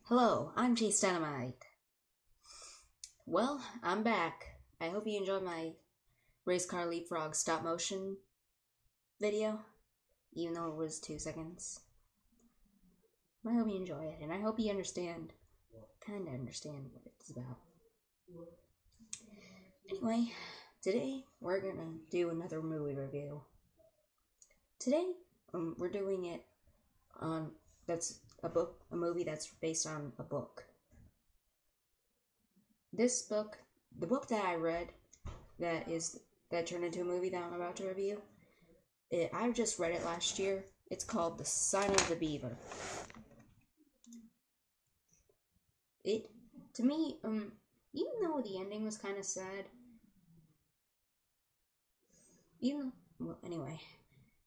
Hello, I'm Dynamite. Well, I'm back. I hope you enjoyed my race car leapfrog stop motion video, even though it was 2 seconds. I hope you enjoy it, and I hope you kind of understand what it's about. Anyway, today we're gonna do another movie review. Today, we're doing it on a movie that's based on a book. This book, the book that I read, that turned into a movie that I'm about to review. I just read it last year. It's called The Sign of the Beaver. To me, even though the ending was kind of sad, anyway,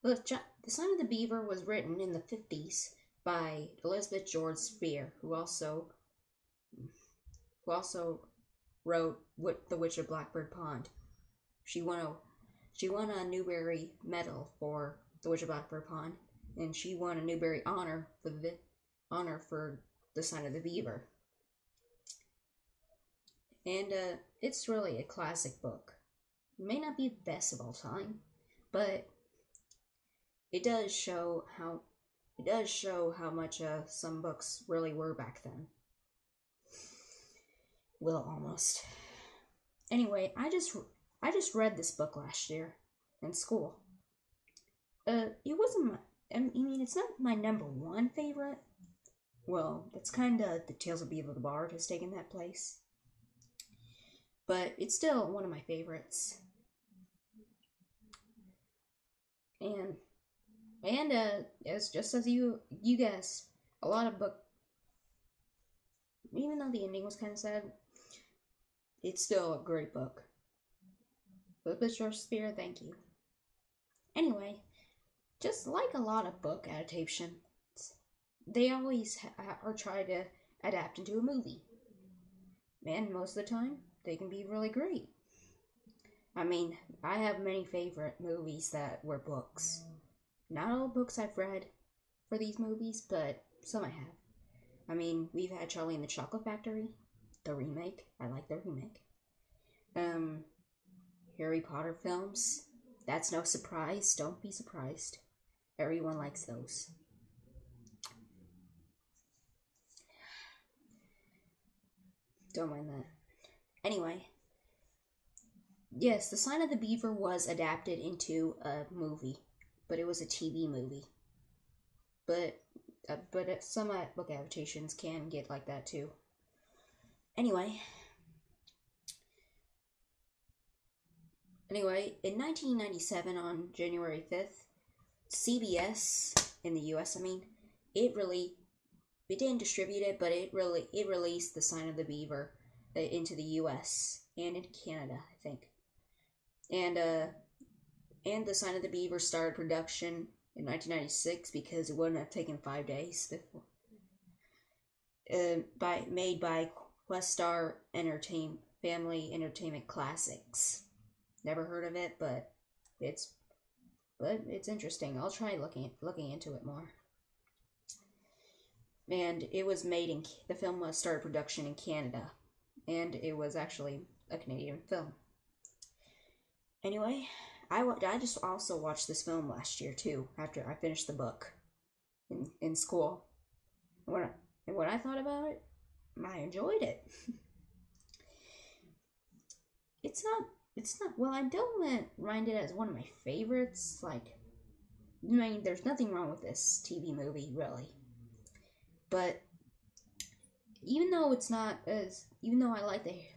The Sign of the Beaver was written in the 50s by Elizabeth George Spear, who also wrote The Witch of Blackbird Pond. She won a Newberry medal for The Witch of Blackbird Pond, and she won a Newberry Honor for The Sign of the Beaver. And it's really a classic book. It may not be the best of all time, but it does show how much some books really were back then. Well, almost. Anyway, I just read this book last year in school. It wasn't it's not my number one favorite. Well, that's kind of The Tales of Beaver the Bard has taken that place. But it's still one of my favorites. And as you guess, a lot of even though the ending was kind of sad, it's still a great book. Elizabeth George Spear, thank you. Anyway, just like a lot of book adaptations, they always are trying to adapt into a movie. And most of the time, they can be really great. I mean, I have many favorite movies that were books. Not all books I've read for these movies, but some I have. I mean, we've had Charlie and the Chocolate Factory, the remake. I like the remake. Harry Potter films. That's no surprise. Don't be surprised. Everyone likes those. Don't mind that. Anyway, yes, The Sign of the Beaver was adapted into a movie, but it was a TV movie. But some book adaptations can get like that too. Anyway, in 1997, on January 5th, CBS in the U.S. it didn't distribute it, but it released The Sign of the Beaver into the U.S. and in Canada, I think. And The Sign of the Beaver started production in 1996 because it wouldn't have taken 5 days before. Made by Questar Family Entertainment Classics. Never heard of it, but it's interesting. I'll try looking into it more. And it was the film started production in Canada, and it was actually a Canadian film. Anyway, I just also watched this film last year too, after I finished the book in school. And when I thought about it, I enjoyed it. It's not, well, I don't mind it as one of my favorites. There's nothing wrong with this TV movie, really. But even though I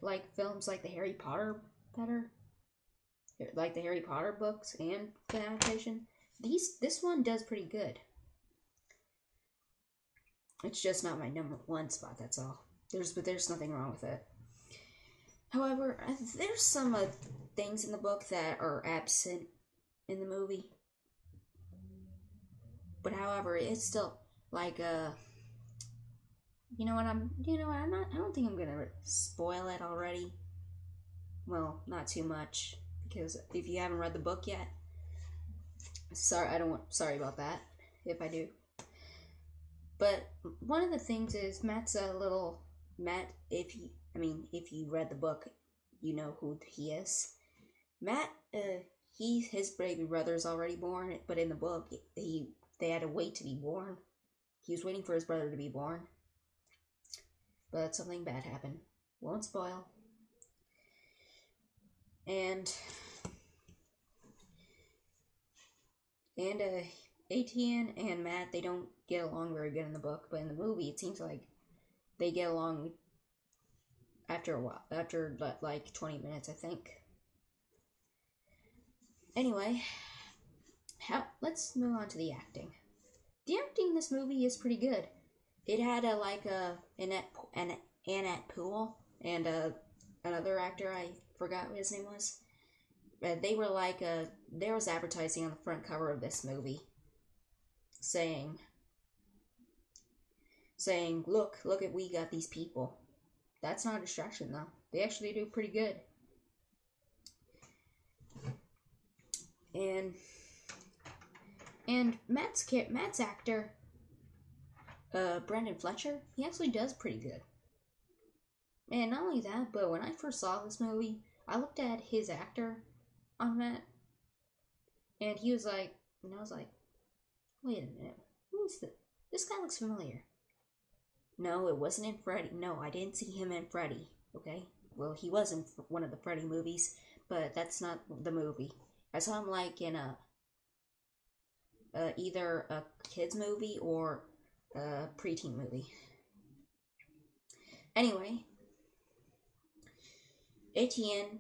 like films like the Harry Potter better, like the Harry Potter books and the adaptation, this one does pretty good. It's just not my number one spot, that's all. There's nothing wrong with it. However, there's some things in the book that are absent in the movie. But however, it's still I don't think I'm gonna spoil it already. Well, not too much, because if you haven't read the book yet, sorry about that if I do. But one of the things is Matt, if you read the book, you know who he is. Matt, his baby brother's already born, but in the book, they had to wait to be born. He was waiting for his brother to be born. But something bad happened. Won't spoil. And Etienne and Matt, they don't get along very good in the book, but in the movie, it seems like they get along after a while, after like 20 minutes, I think. Anyway, let's move on to the acting. The acting in this movie is pretty good. It had Annette Poole and another actor, I forgot what his name was. They were there was advertising on the front cover of this movie, saying, look, we got these people. That's not a distraction, though. They actually do pretty good. And Matt's actor, Brendan Fletcher, he actually does pretty good. And not only that, but when I first saw this movie, I looked at his actor on Matt, and he was like, and I was like, wait a minute, who is this? This guy looks familiar. No, it wasn't in Freddy. No, I didn't see him in Freddy, okay? Well, he was in one of the Freddy movies, but that's not the movie. I saw him like in either a kids movie or a preteen movie. Anyway, Etienne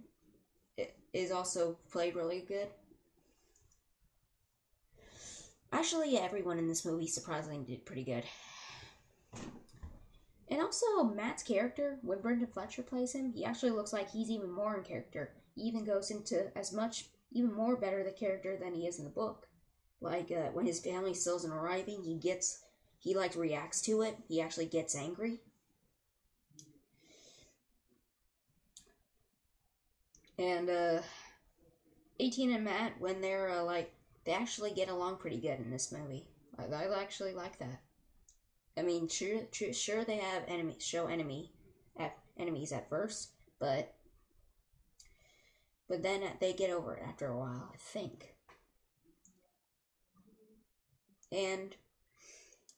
is also played really good. Actually, everyone in this movie surprisingly did pretty good. And also, Matt's character, when Brendan Fletcher plays him, he actually looks like he's even more in character. He even goes into even more better the character than he is in the book. Like, when his family still isn't arriving, he reacts to it. He actually gets angry. And, Etienne and Matt, when they're, they actually get along pretty good in this movie. I actually like that. I mean, sure they have enemies at first, but then they get over it after a while, I think. And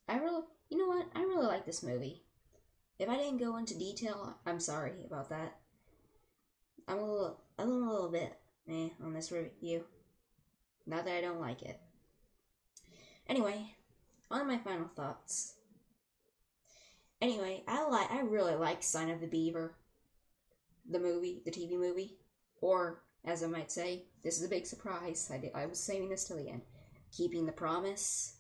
I really like this movie. If I didn't go into detail, I'm sorry about that. I'm a little bit on this review. Not that I don't like it. Anyway, on to my final thoughts. Anyway, I really like Sign of the Beaver, the TV movie, or as I might say, this is a big surprise. I was saving this till the end. Keeping the Promise.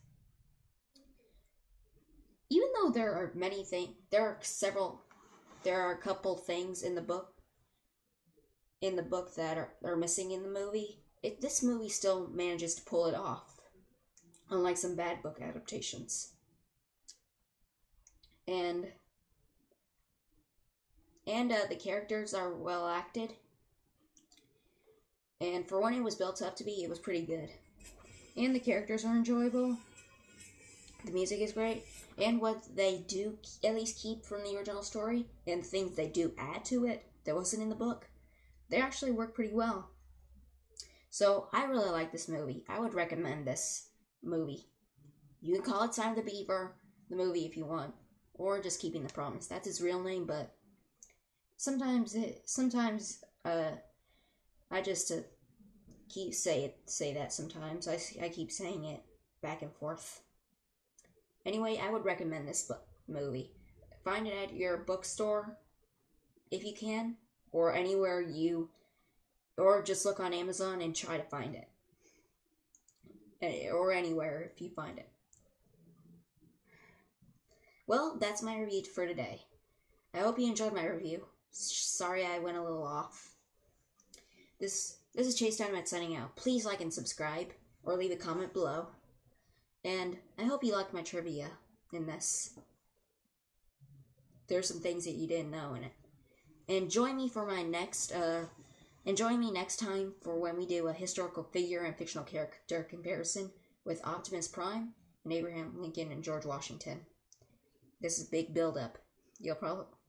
Even though there are many things, there are a couple things in the book that are missing in the movie. This movie still manages to pull it off, unlike some bad book adaptations. And the characters are well acted. And for when it was built up to be, it was pretty good. And the characters are enjoyable. The music is great. And what they do at least keep from the original story, and things they do add to it that wasn't in the book, they actually work pretty well. So, I really like this movie. I would recommend this movie. You can call it Sign of the Beaver, the movie, if you want. Or just Keeping the Promise. That's his real name, but sometimes I just say that sometimes. I keep saying it back and forth. Anyway, I would recommend this movie. Find it at your bookstore, if you can, or anywhere or just look on Amazon and try to find it. Or anywhere if you find it. Well, that's my review for today. I hope you enjoyed my review. Sorry I went a little off. This is Chase Dynamite signing out. Please like and subscribe, or leave a comment below. And I hope you liked my trivia in this. There's some things that you didn't know in it. And join me next time for when we do a historical figure and fictional character comparison with Optimus Prime and Abraham Lincoln and George Washington. This is a big build-up.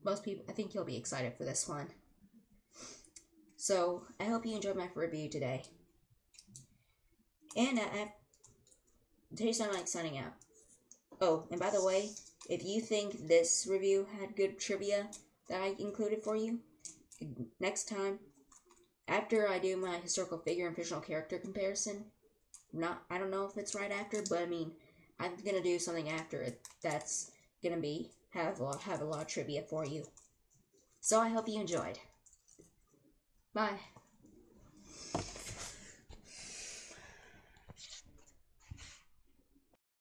Most people, I think you'll be excited for this one. So, I hope you enjoyed my review today. And today's Dynamite signing out. Oh, and by the way, if you think this review had good trivia that I included for you, next time, after I do my historical figure and fictional character comparison, I don't know if it's right after, but I mean, I'm gonna do something after it that's gonna have a lot of trivia for you. So I hope you enjoyed. Bye.